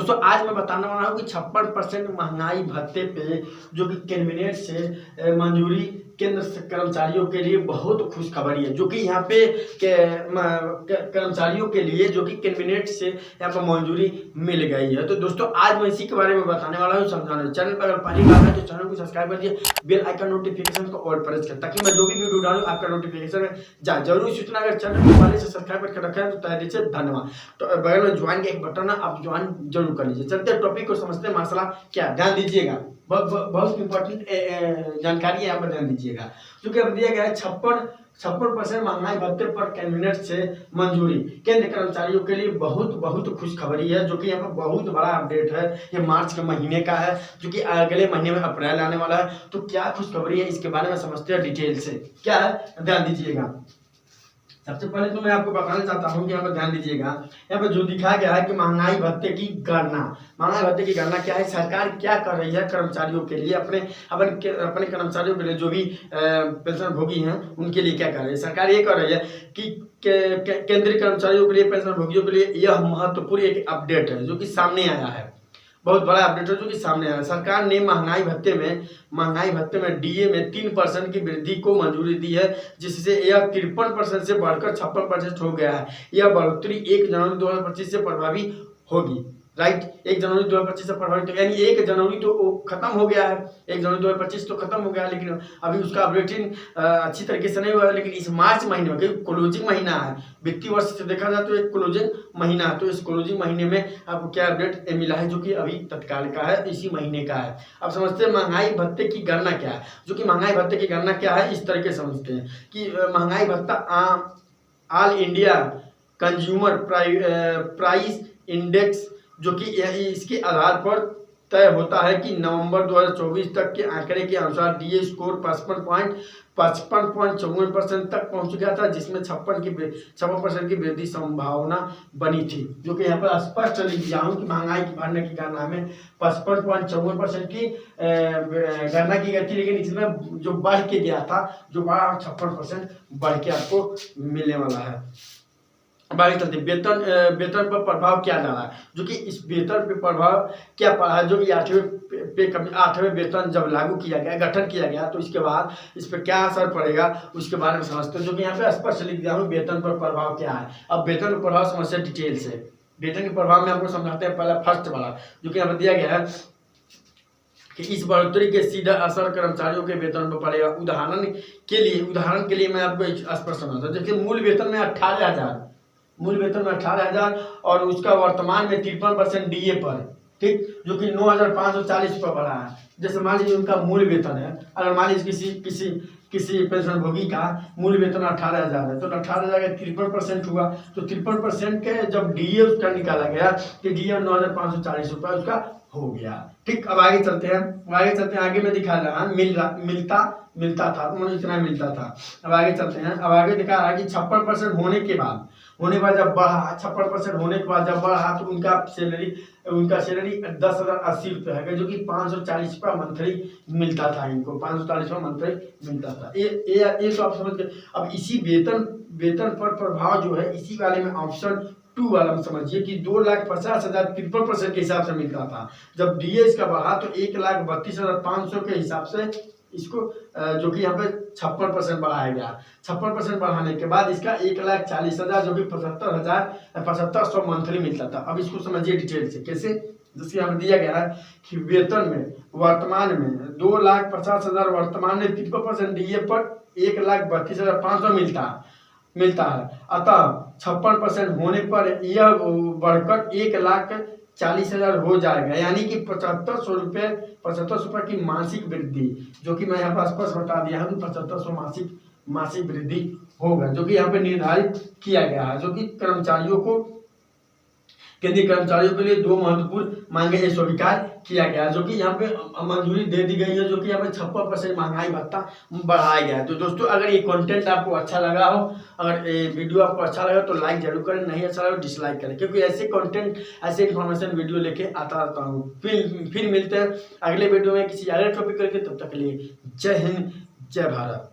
दोस्तों आज मैं बताने वाला हूँ कि 56% महंगाई भत्ते पे जो कि कैबिनेट से मंजूरी केंद्र कर्मचारियों के लिए बहुत खुशखबरी है, जो कि यहाँ पे कर्मचारियों के लिए जो कि कैबिनेट से यहाँ पर मंजूरी मिल गई है। तो दोस्तों आज मैं इसी के बारे में बताने वाला हूँ, समझाने। चैनल पर अगर पहली बार है तो चैनल को सब्सक्राइब कर दिए, बेल आइकन नोटिफिकेशन को ऑल प्रेस करें ताकि मैं जो भी वीडियो डालूं आपका नोटिफिकेशन में जाए। जरूर सूचना अगर चैनल को पहले से सब्सक्राइब करके रखे हैं तो तय दीजिए, धन्यवाद। तो बगल में ज्वाइन का एक बटन है, आप ज्वाइन जरूर कर लीजिए। चलते टॉपिक को समझते हैं। मसला क्या, ध्यान दीजिएगा, बहुत इंपॉर्टेंट जानकारी है, यहाँ पर ध्यान दीजिएगा। क्योंकि अब दिया गया है 56% महंगाई भत्ते पर कैबिनेट से मंजूरी केंद्र कर्मचारियों के लिए बहुत खुशखबरी है, जो कि यहाँ पर बहुत बड़ा अपडेट है। ये मार्च के महीने का है, जो कि अगले महीने में अप्रैल आने वाला है। तो क्या खुशखबरी है इसके बारे में समझते हैं डिटेल से। क्या है ध्यान दीजिएगा। सबसे पहले तो मैं आपको बताना चाहता हूं कि यहाँ पर ध्यान दीजिएगा। यहाँ पर जो दिखाया गया है कि महंगाई भत्ते की गणना, महंगाई भत्ते की गणना क्या है, सरकार क्या कर रही है कर्मचारियों के लिए, अपने कर्मचारियों के लिए जो भी पेंशन भोगी हैं उनके लिए क्या कर रही है। सरकार ये कर रही है कि केंद्रीय कर्मचारियों के लिए, पेंशन भोगियों के लिए यह महत्वपूर्ण एक अपडेट है जो कि सामने आया है। बहुत बड़ा अपडेट है जो कि सामने आया। सरकार ने महंगाई भत्ते में डीए में 3% की वृद्धि को मंजूरी दी है, जिससे यह 53% से बढ़कर 56% हो गया है। यह बढ़ोतरी 1 जनवरी 2025 से प्रभावी होगी। राइट, 1 जनवरी 2025 से प्रभावित, यानी 1 जनवरी तो खत्म हो गया है, 1 जनवरी 2025 तो खत्म हो गया है, लेकिन अभी उसका अपडेटिंग अच्छी तरीके से नहीं हुआ है। लेकिन इस मार्च महीने में, क्योंकि क्लोजिंग महीना है, वित्तीय वर्ष से देखा जाए तो एक क्लोजिंग महीना है, तो इस क्लोजिंग महीने में आपको क्या अपडेट मिला है, जो कि अभी तत्काल का है, इसी महीने का है। अब समझते हैं महंगाई भत्ते की गणना क्या है। जो कि महंगाई भत्ते की गणना क्या है, इस तरीके समझते हैं कि महंगाई भत्ता all India consumer price index, जो कि इसके आधार पर तय होता है कि नवंबर 2024 तक के आंकड़े के अनुसार डीए स्कोर 55.54% तक पहुंच गया था, जिसमें 56% की वृद्धि संभावना बनी थी। जो कि यहाँ पर स्पष्ट लिख दिया हूँ कि महंगाई की भरने की गणना में 55.54% की गणना की गई थी, लेकिन इसमें जो बढ़ के गया था, जो बढ़ा 56% बढ़ के आपको मिलने वाला है। बाकी चलते वेतन पर प्रभाव क्या डाला है। जो कि इस वेतन पे प्रभाव क्या पड़ा है, जो कि 8वें वेतन जब लागू किया गया, गठन किया गया, तो इसके बाद इस पर क्या असर पड़ेगा उसके बारे में समझते हैं। जो कि यहाँ पे स्पष्ट लिख दिया हूँ वेतन पर प्रभाव क्या है। अब वेतन पर प्रभाव समझते डिटेल से। वेतन के प्रभाव में आपको समझाते हैं। पहला फर्स्ट वाला जो कि यहाँ पर दिया गया है कि इस बढ़ोतरी के सीधा असर कर्मचारियों के वेतन पर पड़ेगा। उदाहरण के लिए मैं आपको स्पष्ट समझाता हूँ। देखिए मूल वेतन में 18,000 और उसका वर्तमान में 53% डीए पर, ठीक, जो कि 9,540 पर बढ़ा है। जैसे मान लीजिए उनका मूल वेतन है, अगर मान लीजिए किसी पेंशन भोगी का मूल वेतन 18,000 है, तो 18,000 का 53% हुआ, तो 53% के जब डीए उसका निकाला गया तो डीए 9,540 रुपये उसका हो गया। ठीक, अब आगे चलते हैं। आगे में दिखा रहा है मिलता था, तो इतना मिलता था। अब आगे चलते हैं। अब आगे दिखा रहा है कि 56% होने के बाद जब बढ़ा, 56% होने के बाद जब बढ़ा, तो उनका सैलरी 10,080 रुपये है, जो कि 540 रुपये मंथली मिलता था। इनको 540 रुपये मंथली मिलता था। ये तो आप समझ गए। अब इसी वेतन पर प्रभाव जो है, इसी वाले में ऑप्शन 2 वाला में समझिए कि 2,50,000 53% के हिसाब से मिलता था। जब डीए इसका बढ़ा तो 1,32,500 के हिसाब से इसको जो कि यहाँ पे 56% बढ़ाया गया। 56% बढ़ाने के बाद इसका 1,40,000 जो कि 75,100 मंथली मिलता था। अब इसको समझिए डिटेल से कैसे। जैसे यहाँ पे दिया गया है कि वेतन में वर्तमान में 2,50,000 वर्तमान में 53% डीए पर 1,32,500 मिलता है। अतः 56% होने पर यह बढ़कर 1,40,000 हो जाएगा, यानी कि 7,500 रुपये की मासिक वृद्धि, जो कि मैं यहाँ पर स्पष्ट बता दिया हूँ कि 7,500 मासिक वृद्धि होगा, जो कि यहाँ पे निर्धारित किया गया है। जो कि केंद्रीय कर्मचारियों के लिए 2 महत्वपूर्ण मांगे स्वीकार किया गया, जो कि यहाँ पे मंजूरी दे दी गई है। जो कि यहाँ पे 56% महंगाई भत्ता बढ़ाया गया है। तो दोस्तों अगर ये कंटेंट आपको अच्छा लगा हो, अगर ये वीडियो आपको अच्छा लगा तो लाइक जरूर करें, नहीं अच्छा लगा तो डिसलाइक करें, क्योंकि ऐसे कंटेंट, ऐसे इन्फॉर्मेशन वीडियो लेके आता रहता हूँ। फिर मिलते हैं अगले वीडियो में किसी अगले टॉपिक करके। तब तक के लिए जय हिंद, जय भारत।